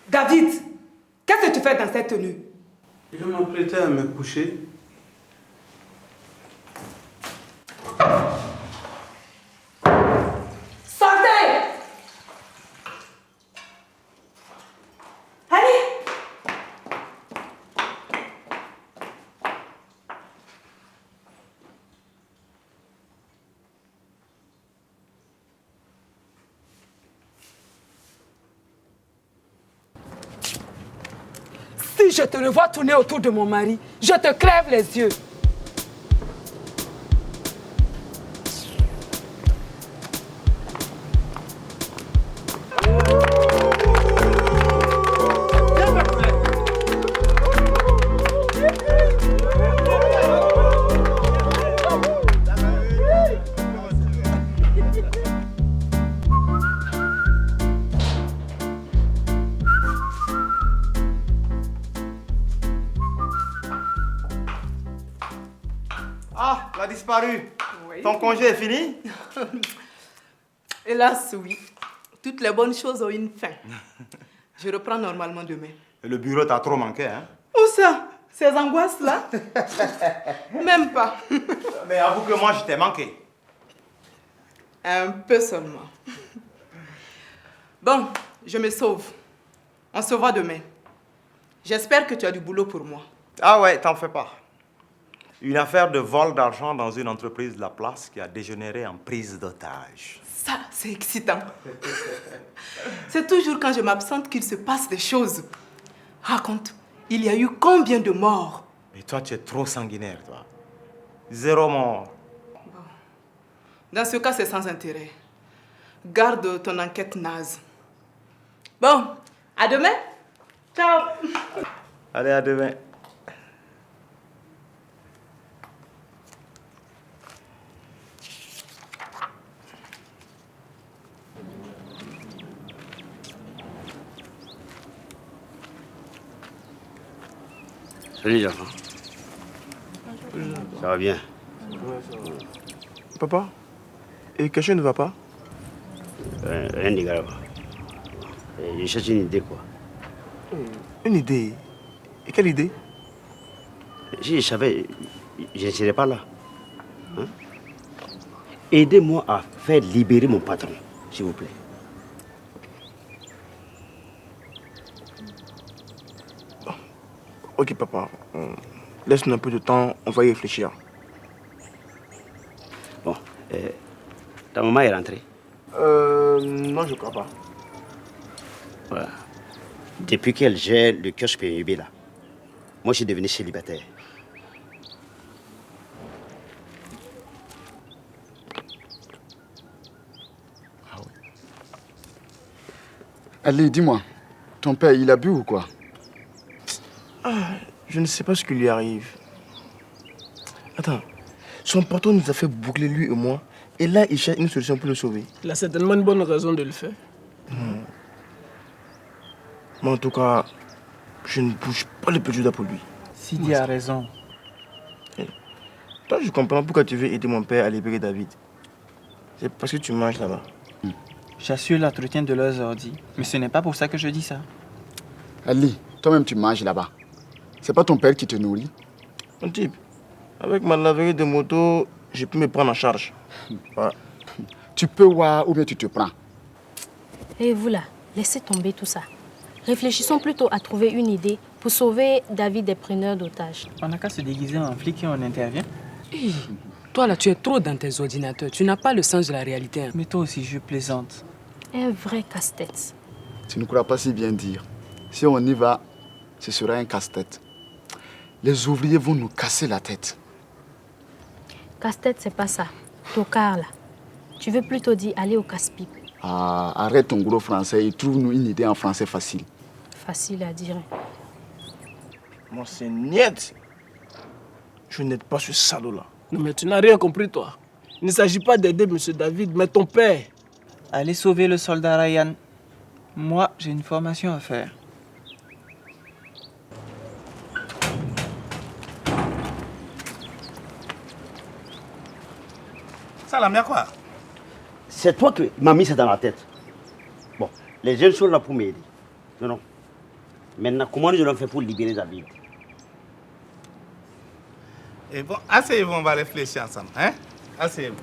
David, qu'est-ce que tu fais dans cette tenue? Je m'apprêtais à me coucher. Sortez! Allez! Si je te le vois tourner autour de mon mari, je te crève les yeux. Ah, elle a disparu. Oui. Ton congé est fini? Hélas, oui. Toutes les bonnes choses ont une fin. Je reprends normalement demain. Le bureau t'a trop manqué, hein? Où ça? Ces angoisses-là? Même pas. Mais avoue que moi, je t'ai manqué. Un peu seulement. Bon, je me sauve. On se voit demain. J'espère que tu as du boulot pour moi. Ah ouais, t'en fais pas. Une affaire de vol d'argent dans une entreprise de la place qui a dégénéré en prise d'otage. Ça, c'est excitant. C'est toujours quand je m'absente qu'il se passe des choses. Raconte, il y a eu combien de morts? Et toi, tu es trop sanguinaire, toi. 0 mort. Dans ce cas, c'est sans intérêt. Garde ton enquête naze. Bon, à demain. Ciao. Allez, à demain. Salut les enfants. Ça va bien? Papa, et quelque chose ne va pas? Rien de grave. Je cherche une idée, quoi. Une idée? Et quelle idée? Si je savais, je ne serais pas là. Hein? Aidez-moi à faire libérer mon patron, s'il vous plaît. Ok, papa. Laisse-nous un peu de temps, on va y réfléchir. Bon, ta maman est rentrée? Non, je crois pas. Voilà. Depuis qu'elle gère le kiosque PUB, là, moi, je suis devenu célibataire. Allez, dis-moi, ton père, il a bu ou quoi? Je ne sais pas ce qui lui arrive. Attends, son patron nous a fait boucler lui et moi, et là, il cherche une solution pour le sauver. Il a certainement une bonne raison de le faire. Mais en tout cas, je ne bouge pas le petit doigt pour lui. Sidi a raison. Toi, je comprends pourquoi tu veux aider mon père à libérer David. C'est parce que tu manges là-bas. J'assure l'entretien de leurs ordi, mais ce n'est pas pour ça que je dis ça. Ali, toi-même tu manges là-bas. C'est pas ton père qui te nourrit? Mon type, avec ma laverie de moto, j'ai pu me prendre en charge. Ouais. Tu peux voir ou bien tu te prends. Et vous là, laissez tomber tout ça. Réfléchissons plutôt à trouver une idée pour sauver David des preneurs d'otages. On n'a qu'à se déguiser en flic et on intervient. Hey, toi là, tu es trop dans tes ordinateurs. Tu n'as pas le sens de la réalité. Hein. Mais toi aussi, je plaisante. Un vrai casse-tête. Tu ne crois pas si bien dire. Si on y va, ce sera un casse-tête. Les ouvriers vont nous casser la tête. Casse-tête, c'est pas ça. Tocard, là. Tu veux plutôt dire aller au casse-pipe. Ah, arrête ton gros français et trouve-nous une idée en français facile. Facile à dire. Moi, c'est niet. Je n'aide pas ce salaud-là. Non, mais tu n'as rien compris, toi. Il ne s'agit pas d'aider M. David, mais ton père. Allez sauver le soldat Ryan. Moi, j'ai une formation à faire. Salam, y'a quoi? C'est toi qui m'as mis ça dans la tête. Bon, les jeunes sont là pour m'aider. Non, non. Maintenant, comment je l'en fais pour libérer David? Et bon, asseyez-vous, on va réfléchir ensemble. Hein? Asseyez-vous.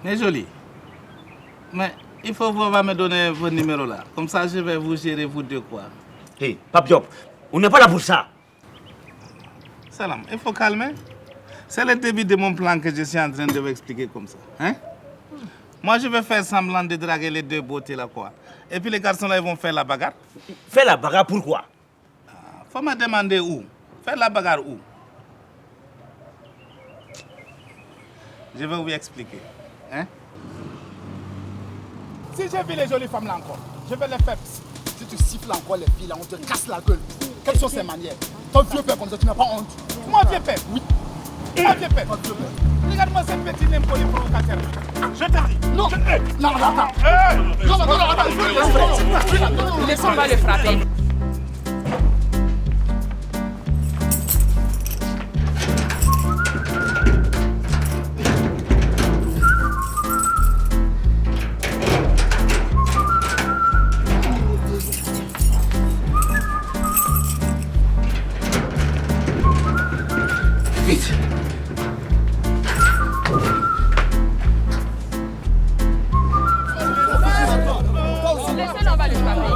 Mais joli. Mais il faut vous me donner vos numéros là. Comme ça, je vais vous gérer vous deux quoi. Hé, Pape Diop, on n'est pas là pour ça. Salam, il faut calmer. C'est le début de mon plan que je suis en train de vous expliquer comme ça. Hein? Moi, je vais faire semblant de draguer les deux beautés là quoi. Et puis les garçons là, ils vont faire la bagarre. Faire la bagarre pourquoi? Faut me demander où. Faire la bagarre où? Je vais vous expliquer. Hein? Si j'ai vu les jolies femmes là encore, je vais les faire. Si tu siffles encore les filles là, on te casse la gueule. Quelles sont ces manières? Ton vieux père comme ça, tu n'as pas honte. Mon vieux père? Oui. Mon vieux père? Regarde-moi cette petite impoli provocateur. Je te dis. Non. Non, attends. Non, attends. Laissons-moi le frapper. Vite. Laissez-le, on va le frapper.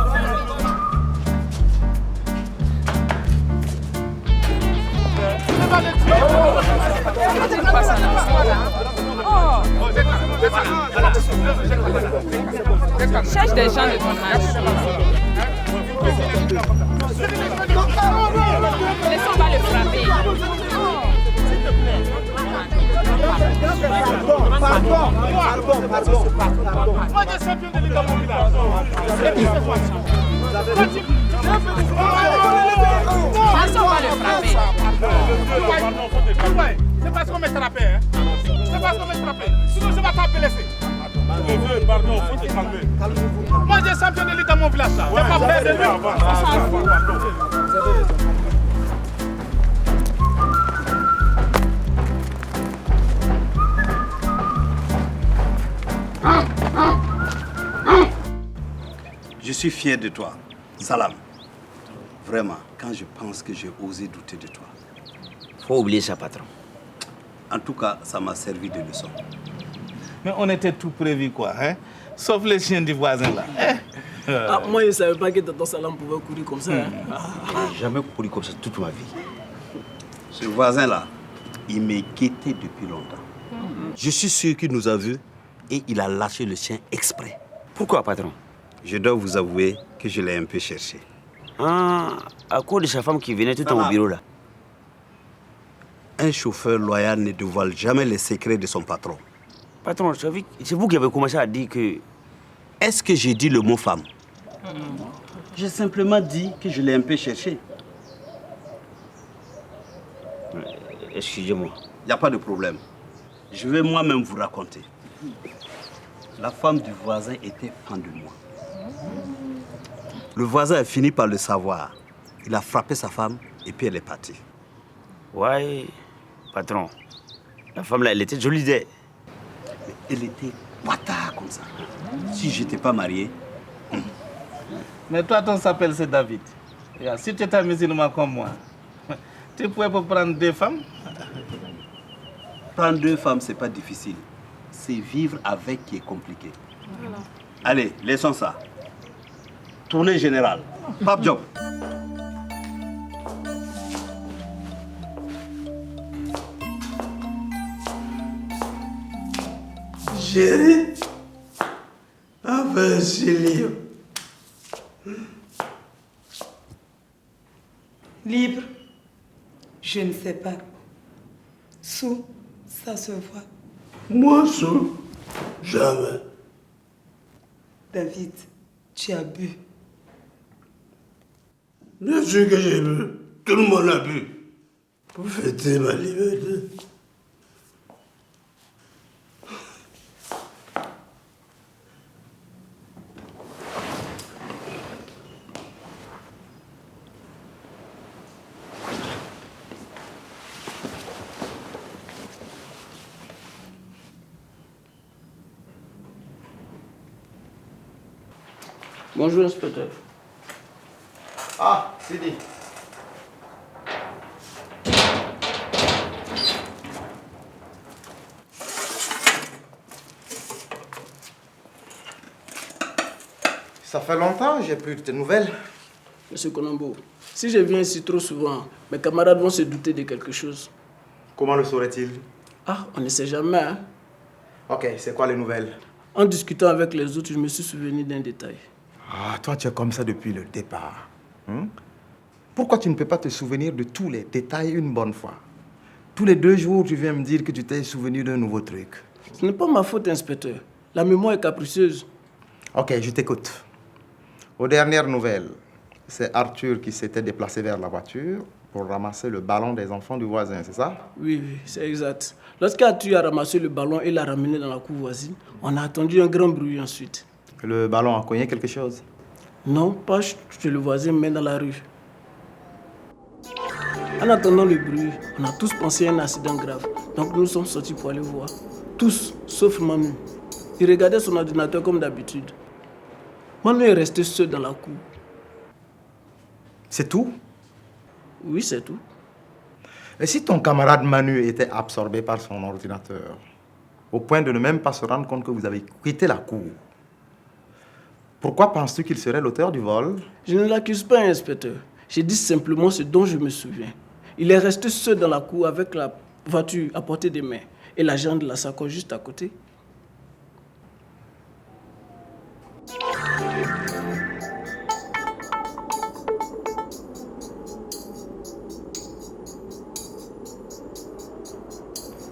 Cherche des gens de ton âge. Laissons-moi le frapper. Pardon. Moi, je suis champion de Ligue dans mon village. Laissons-moi le frapper. C'est parce qu'on m'a frappé. Hein? C'est parce qu'on m'a frappé. Sinon, je vais t'appeler. Pardon, faut te calmer. Moi, je suis champion de Ligue dans mon village. Je n'ai pas peur de lui. Je suis fier de toi, Salam. Vraiment, quand je pense que j'ai osé douter de toi. Faut oublier ça, patron. En tout cas, ça m'a servi de leçon. Mais on était tout prévu, quoi, hein? Sauf les chiens du voisin, là. Ah, moi, je ne savais pas que Tonton Salam pouvait courir comme ça. Hein? J'ai jamais couru comme ça toute ma vie. Ce voisin-là, il m'est guetté depuis longtemps. Je suis sûr qu'il nous a vus et il a lâché le chien exprès. Pourquoi, patron? Je dois vous avouer que je l'ai un peu cherché. Ah, à cause de sa femme qui venait tout le temps au bureau là. Un chauffeur loyal ne dévoile jamais les secrets de son patron. Patron, c'est vous qui avez commencé à dire que... Est-ce que j'ai dit le mot femme? J'ai simplement dit que je l'ai un peu cherché. Excusez-moi. Il n'y a pas de problème. Je vais moi-même vous raconter. La femme du voisin était fan de moi. Le voisin a fini par le savoir. Il a frappé sa femme et puis elle est partie. Ouais, patron. La femme là, elle était jolie d'elle. Elle était bâtard comme ça. Si je n'étais pas marié. Mais toi, ton s'appelle c'est David. Si tu étais musulman comme moi, Tu pourrais pas prendre 2 femmes? Prendre 2 femmes, c'est pas difficile. C'est vivre avec qui est compliqué. Voilà. Allez, laissons ça. Tournée générale. Pape Job. Chérie, enfin c'est Libre, je ne sais pas. Sous, ça se voit. Moi, sous, jamais. David, tu as bu. Bien sûr que j'ai bu. Tout le monde a bu. Pour fêter ma liberté. Bonjour, inspecteur. Ah, Sidi. Ça fait longtemps que j'ai plus de tes nouvelles. Monsieur Colombo, si je viens ici trop souvent, mes camarades vont se douter de quelque chose. Comment le sauraient-ils? Ah, on ne sait jamais, hein. Ok, c'est quoi les nouvelles? En discutant avec les autres, je me suis souvenu d'un détail. Ah, toi, tu es comme ça depuis le départ. Pourquoi tu ne peux pas te souvenir de tous les détails une bonne fois? Tous les 2 jours, tu viens me dire que tu t'es souvenu d'un nouveau truc. Ce n'est pas ma faute, inspecteur. La mémoire est capricieuse. Ok, je t'écoute. Aux dernières nouvelles, c'est Arthur qui s'était déplacé vers la voiture pour ramasser le ballon des enfants du voisin, c'est ça? Oui, c'est exact. Lorsqu'Arthur a ramassé le ballon et l'a ramené dans la cour voisine, on a entendu un grand bruit ensuite. Le ballon a cogné quelque chose? Non, pas chez le voisin, mais dans la rue. En attendant le bruit, on a tous pensé à un accident grave. Donc nous sommes sortis pour aller voir. Tous, sauf Manu. Il regardait son ordinateur comme d'habitude. Manu est resté seul dans la cour. C'est tout? Oui, c'est tout. Et si ton camarade Manu était absorbé par son ordinateur, au point de ne même pas se rendre compte que vous avez quitté la cour, pourquoi penses-tu qu'il serait l'auteur du vol? Je ne l'accuse pas, inspecteur. J'ai dit simplement ce dont je me souviens. Il est resté seul dans la cour avec la voiture à portée des mains et l'agent de la sacoche juste à côté.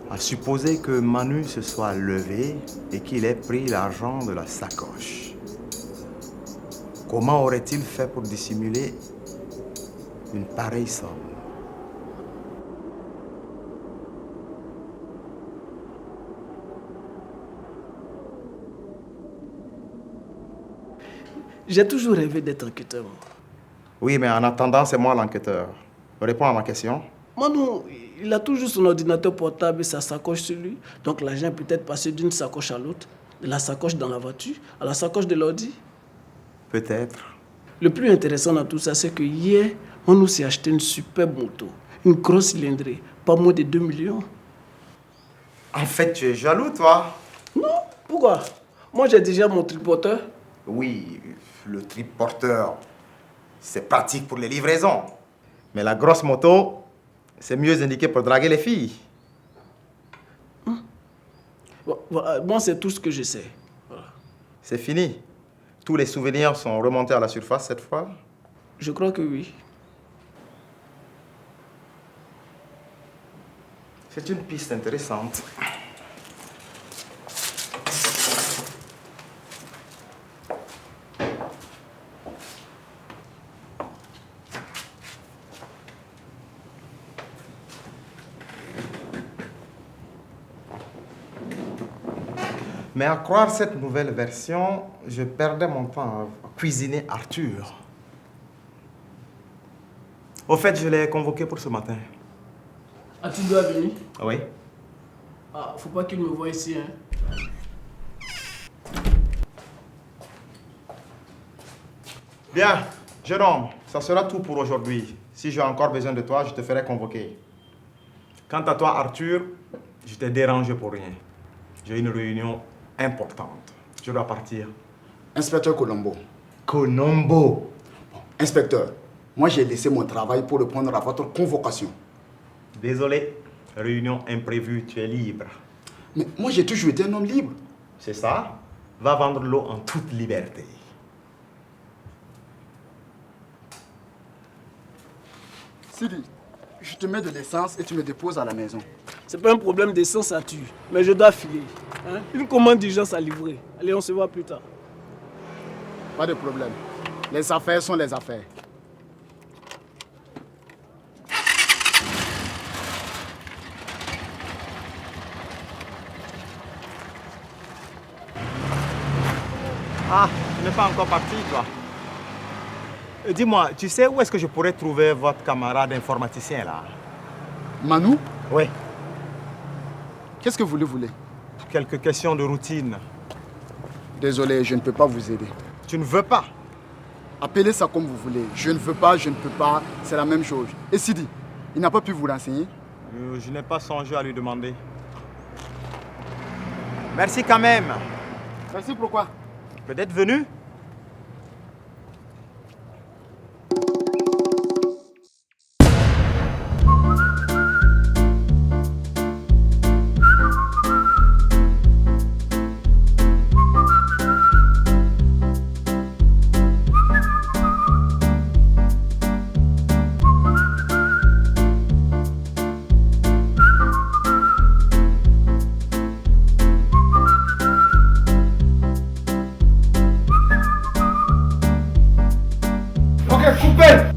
À supposer que Manu se soit levé et qu'il ait pris l'argent de la sacoche. Comment aurait-il fait pour dissimuler une pareille somme? J'ai toujours rêvé d'être enquêteur. Oui, mais en attendant, c'est moi l'enquêteur. Réponds à ma question. Manu, il a toujours son ordinateur portable et sa sacoche sur lui. Donc l'agent peut être passé d'une sacoche à l'autre, de la sacoche dans la voiture à la sacoche de l'ordi. Peut-être. Le plus intéressant dans tout ça, c'est que hier, Manu s'est acheté une superbe moto, une grosse cylindrée, pas moins de 2 millions. En fait, tu es jaloux, toi? Non, pourquoi? Moi, j'ai déjà mon triporteur. Oui, le triporteur, c'est pratique pour les livraisons. Mais la grosse moto, c'est mieux indiqué pour draguer les filles. Bon, c'est tout ce que je sais. Voilà. C'est fini. Tous les souvenirs sont remontés à la surface cette fois? Je crois que oui. C'est une piste intéressante. Mais à croire cette nouvelle version, je perdais mon temps à cuisiner Arthur. Au fait, je l'ai convoqué pour ce matin. Ah, tu dois venir? Oui. Ah, faut pas qu'il me voie ici, hein. Bien, Jeune homme, ça sera tout pour aujourd'hui. Si j'ai encore besoin de toi, je te ferai convoquer. Quant à toi, Arthur, je t'ai dérangé pour rien. J'ai une réunion importante. Je dois partir. Inspecteur Colombo. Colombo. Inspecteur, moi j'ai laissé mon travail pour répondre à votre convocation. Désolé, réunion imprévue, tu es libre. Mais moi j'ai toujours été un homme libre. C'est ça? Va vendre l'eau en toute liberté. Sidi, je te mets de l'essence et tu me déposes à la maison. C'est pas un problème d'essence, ça tue. Mais je dois filer. Hein? Une commande d'urgence à livrer. Allez, on se voit plus tard. Pas de problème. Les affaires sont les affaires. Ah, tu n'es pas encore parti, toi. Dis-moi, tu sais où est-ce que je pourrais trouver votre camarade informaticien, là? Manu? Oui. Qu'est-ce que vous voulez? Quelques questions de routine. Désolé, je ne peux pas vous aider. Tu ne veux pas? Appelez ça comme vous voulez. Je ne veux pas, je ne peux pas, c'est la même chose. Et Sidi, il n'a pas pu vous renseigner? Je n'ai pas songé à lui demander. Merci quand même. Merci pourquoi? Peut-être venu? Ok, coupez!